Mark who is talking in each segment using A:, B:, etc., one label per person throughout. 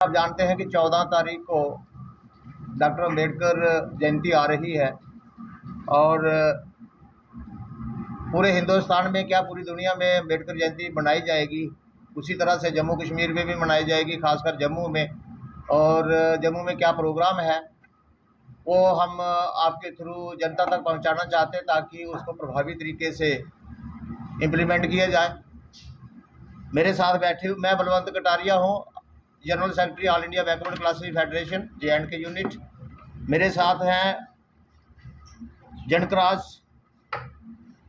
A: आप जानते हैं कि 14 तारीख को डॉक्टर अम्बेडकर जयंती आ रही है और पूरे हिंदुस्तान में क्या पूरी दुनिया में अम्बेडकर जयंती मनाई जाएगी। उसी तरह से जम्मू कश्मीर में भी मनाई जाएगी, खासकर जम्मू में। और जम्मू में क्या प्रोग्राम है वो हम आपके थ्रू जनता तक पहुंचाना चाहते हैं ताकि उसको प्रभावी तरीके से इम्प्लीमेंट किया जाए। मेरे साथ बैठे मैं बलवंत कटारिया हूँ, general secretary all India backward classes federation JNK unit. मेरे साथ हैं जनकराज,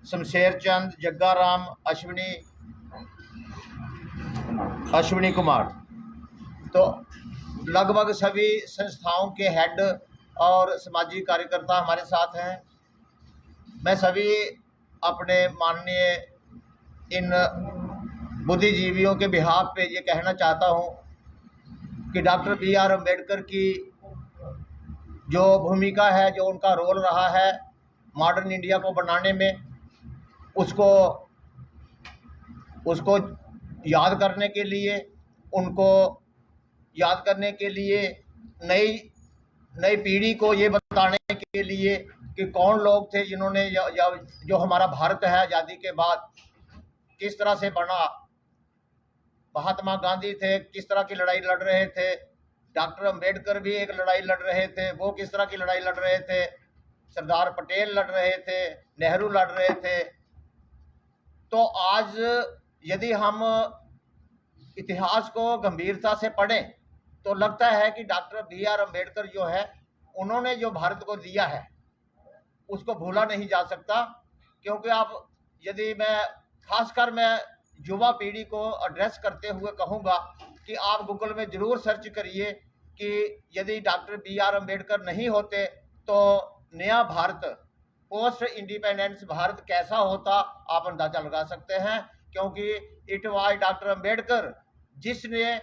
A: शमशेर चंद, जग्गा राम, अश्विनी कुमार। तो लगभग सभी संस्थाओं के हेड और सामाजिक कार्यकर्ता हमारे साथ हैं। मैं सभी अपने माननीय इन बुद्धिजीवियों के बिहाफ पे ये कहना चाहता हूँ कि डॉक्टर BR अम्बेडकर की जो भूमिका है, जो उनका रोल रहा है मॉडर्न इंडिया को बनाने में, उसको याद करने के लिए, उनको याद करने के लिए, नई पीढ़ी को ये बताने के लिए कि कौन लोग थे जिन्होंने जो हमारा भारत है आज़ादी के बाद किस तरह से बना। महात्मा गांधी थे, किस तरह की लड़ाई लड़ रहे थे। डॉक्टर अम्बेडकर भी एक लड़ाई लड़ रहे थे, वो किस तरह की लड़ाई लड़ रहे थे। सरदार पटेल लड़ रहे थे, नेहरू लड़ रहे थे। तो आज यदि हम इतिहास को गंभीरता से पढ़ें तो लगता है कि डॉक्टर BR अम्बेडकर जो है, उन्होंने जो भारत को दिया है उसको भूला नहीं जा सकता। क्योंकि आप यदि मैं युवा पीढ़ी को एड्रेस करते हुए कहूँगा कि आप गूगल में ज़रूर सर्च करिए कि यदि डॉक्टर BR अम्बेडकर नहीं होते तो नया भारत, पोस्ट इंडिपेंडेंस भारत कैसा होता, आप अंदाजा लगा सकते हैं। क्योंकि इट वाज डॉक्टर अम्बेडकर जिसने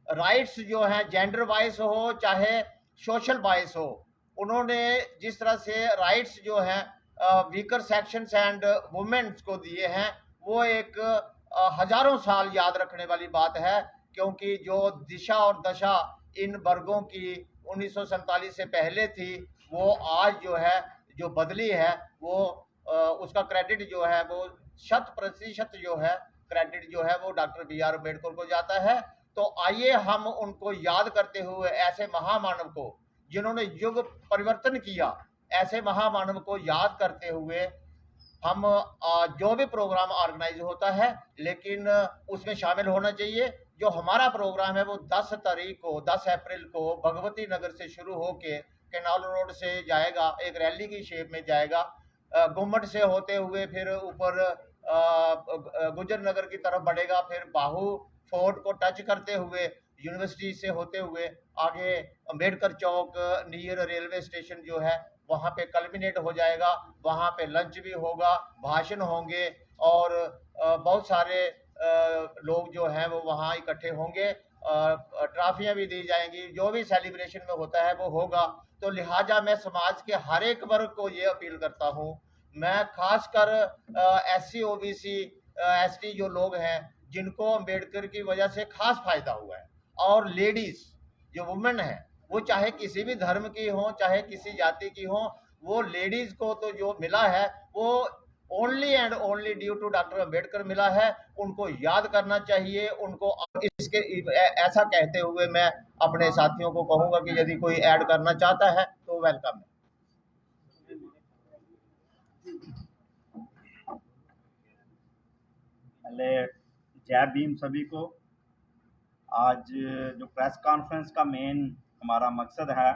A: राइट्स जो हैं, जेंडर वाइज हो चाहे सोशल वाइज हो, उन्होंने जिस तरह से राइट्स जो हैं वीकर सेक्शंस एंड वुमेन्स को दिए हैं, वो एक हजारों साल याद रखने वाली बात है। क्योंकि जो दिशा और दशा इन वर्गों की 1947 से पहले थी, वो आज जो है जो बदली है, वो उसका क्रेडिट जो है वो 100% जो है क्रेडिट जो है वो डॉक्टर BR अम्बेडकर को जाता है। तो आइए हम उनको याद करते हुए, ऐसे महामानव को जिन्होंने युग परिवर्तन किया, ऐसे महामानव को याद करते हुए हम जो भी प्रोग्राम ऑर्गेनाइज होता है, लेकिन उसमें शामिल होना चाहिए। जो हमारा प्रोग्राम है वो 10 तारीख को, 10 अप्रैल को भगवती नगर से शुरू होके कैनाल रोड से जाएगा, एक रैली की शेप में जाएगा, गुम्मट से होते हुए फिर ऊपर गुजर नगर की तरफ बढ़ेगा, फिर बाहू फोर्ट को टच करते हुए यूनिवर्सिटी से होते हुए आगे अम्बेडकर चौक नियर रेलवे स्टेशन जो है वहाँ पे कल्मिनेट हो जाएगा। वहाँ पे लंच भी होगा, भाषण होंगे और बहुत सारे लोग जो हैं वो वहाँ इकट्ठे होंगे। ट्रॉफियाँ भी दी जाएंगी, जो भी सेलिब्रेशन में होता है वो होगा। तो लिहाजा मैं समाज के हर एक वर्ग को ये अपील करता हूँ, मैं खासकर SC OBC ST जो लोग हैं जिनको अम्बेडकर की वजह से खास फायदा हुआ है, और लेडीज जो वुमेन है वो चाहे किसी भी धर्म की हो चाहे किसी जाति की हो, वो लेडीज को तो जो मिला है वो only and only due to doctor Ambedkar मिला है। उनको याद करना चाहिए। उनको इसके ऐसा कहते हुए मैं अपने साथियों को कहूंगा कि यदि कोई ऐड करना चाहता है तो वेलकम है।
B: पहले जय भीम सभी को। आज जो प्रेस कॉन्फ्रेंस का मेन हमारा मकसद है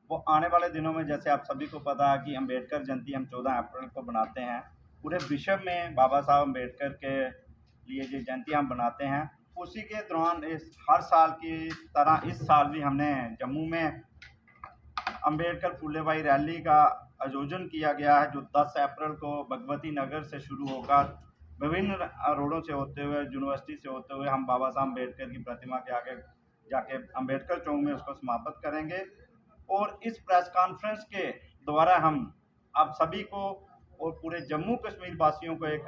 B: वो आने वाले दिनों में, जैसे आप सभी को पता है कि अम्बेडकर जयंती हम 14 अप्रैल को बनाते हैं। पूरे विश्व में बाबा साहब अम्बेडकर के लिए जो जयंती हम बनाते हैं, उसी के दौरान इस हर साल की तरह इस साल भी हमने जम्मू में अम्बेडकर फूले भाई रैली का आयोजन किया गया है, जो 10 अप्रैल को भगवती नगर से शुरू होकर विभिन्न रोडों से होते हुए, यूनिवर्सिटी से होते हुए हम बाबा साहब अम्बेडकर की प्रतिमा के आगे जाके अम्बेडकर चौक में उसको समाप्त करेंगे। और इस प्रेस कॉन्फ्रेंस के द्वारा हम आप सभी को और पूरे जम्मू कश्मीर वासियों को एक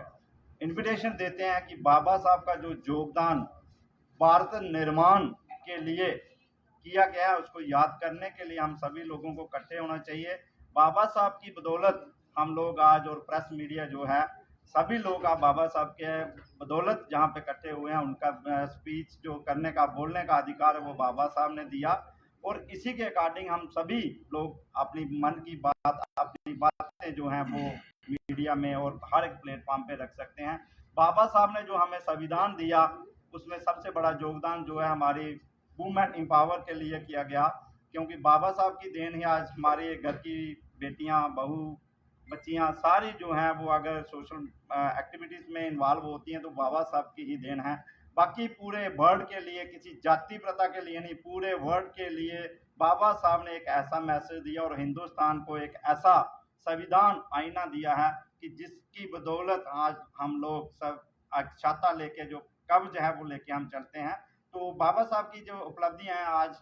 B: इन्विटेशन देते हैं कि बाबा साहब का जो योगदान भारत निर्माण के लिए किया गया है, उसको याद करने के लिए हम सभी लोगों को इकट्ठे होना चाहिए। बाबा साहब की बदौलत हम लोग आज, और प्रेस मीडिया जो है, सभी लोग आप बाबा साहब के बदौलत जहाँ पे इकट्ठे हुए हैं, उनका स्पीच जो करने का, बोलने का अधिकार है वो बाबा साहब ने दिया, और इसी के अकॉर्डिंग हम सभी लोग अपनी मन की बात, अपनी बातें जो हैं वो मीडिया में और हर एक प्लेटफॉर्म पे रख सकते हैं। बाबा साहब ने जो हमें संविधान दिया, उसमें सबसे बड़ा योगदान जो है हमारी वुमेन एम्पावर के लिए किया गया, क्योंकि बाबा साहब की देन ही आज हमारे घर की बेटियां, बहू, बच्चियां सारी जो हैं वो अगर सोशल एक्टिविटीज़ में इन्वॉल्व होती हैं तो बाबा साहब की ही देन है। बाकी पूरे वर्ल्ड के लिए, किसी जाति प्रथा के लिए नहीं, पूरे वर्ल्ड के लिए बाबा साहब ने एक ऐसा मैसेज दिया और हिंदुस्तान को एक ऐसा संविधान आईना दिया है कि जिसकी बदौलत आज हम लोग सब छाता लेके, जो कब्ज है वो लेके हम चलते हैं। तो बाबा साहब की जो उपलब्धियां हैं आज,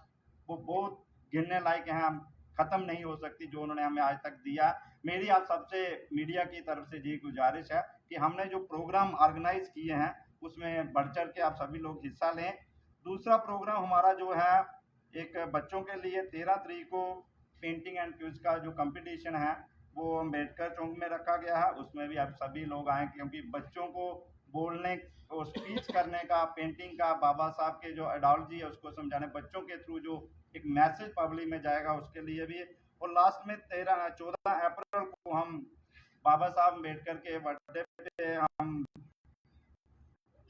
B: वो बहुत गिनने लायक हैं, हम खत्म नहीं हो सकती जो उन्होंने हमें आज तक दिया। मेरी आप सबसे मीडिया की तरफ से ये गुजारिश है कि हमने जो प्रोग्राम ऑर्गेनाइज किए हैं उसमें बढ़ चढ़ के आप सभी लोग हिस्सा लें। दूसरा प्रोग्राम हमारा जो है, एक बच्चों के लिए 13 तारीख को पेंटिंग एंड क्विज का जो कंपटीशन है वो अम्बेडकर चौक में रखा गया है, उसमें भी आप सभी लोग आएँ, क्योंकि बच्चों को बोलने और स्पीच करने का, पेंटिंग का, बाबा साहब के जो आइडियोलॉजी है उसको समझाने, बच्चों के थ्रू जो एक मैसेज पब्लिक में जाएगा उसके लिए भी। और लास्ट में 14 अप्रैल को हम बाबा साहब अम्बेडकर के बर्थडे पे हम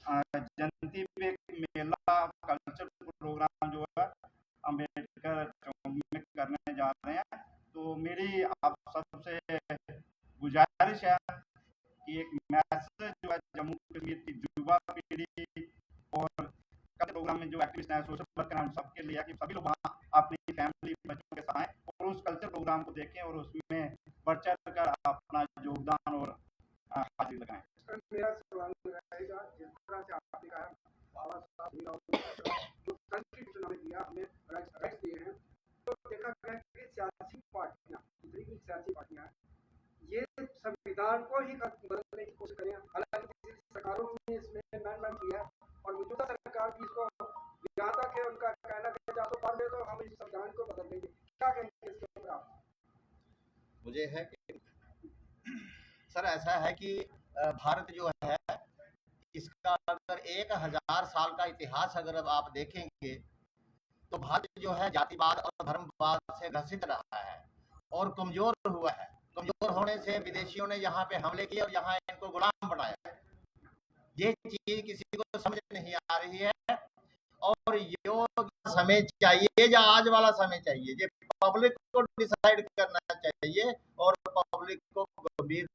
B: जयंती पे एक मेला, कल्चर प्रोग्राम जो है अम्बेडकर चौक में करने जा रहे हैं। तो मेरी आप सबसे गुजारिश है कि एक मैसेज जो है जम्मू कश्मीर की युवा पीढ़ी और कल प्रोग्राम में जो एक्टिविस्ट हैं, सोशल वर्कर हैं, हम सबके लिए कि सभी लोग वहाँ अपनी फैमिली, बच्चों के साथ आएं और उस कल्चर प्रोग्राम को देखें और उसमें बढ़ चढ़ कर अपना योगदान और हाजिरी लगाएं।
C: मेरा सवाल रहेगा, जिस तरह से आपने कहा बाबा साहब जो कॉन्स्टिट्यूशन हमें दिया, हमें राइट्स दिए हैं, तो देखा गया कि सियासी पार्टियां, जितनी भी सियासी पार्टियां हैं, ये संविधान को ही बदलने की कोशिश करें। हालांकि पिछली सरकारों ने इसमें अमेंडमेंट किया और मौजूदा सरकार भी इसको, यहाँ तक है उनका कहना कि 405 दे तो हम इस संविधान को बदल देंगे। क्या कहेंगे इसके ऊपर आप?
A: मुझे है कि सर ऐसा है कि भारत जो है, इसका अगर 1000 साल का इतिहास अगर अब आप देखेंगे तो भारत जो है जातिवाद और धर्मवाद से ग्रसित रहा है और कमजोर हुआ है। कमजोर होने से विदेशियों ने यहाँ पे हमले किए और यहाँ इनको गुलाम बनाया है। ये चीज किसी को समझ नहीं आ रही है और ये समय चाहिए, या आज वाला समय चाहिए, ये पब्लिक को डिसाइड करना चाहिए और पब्लिक को गंभीर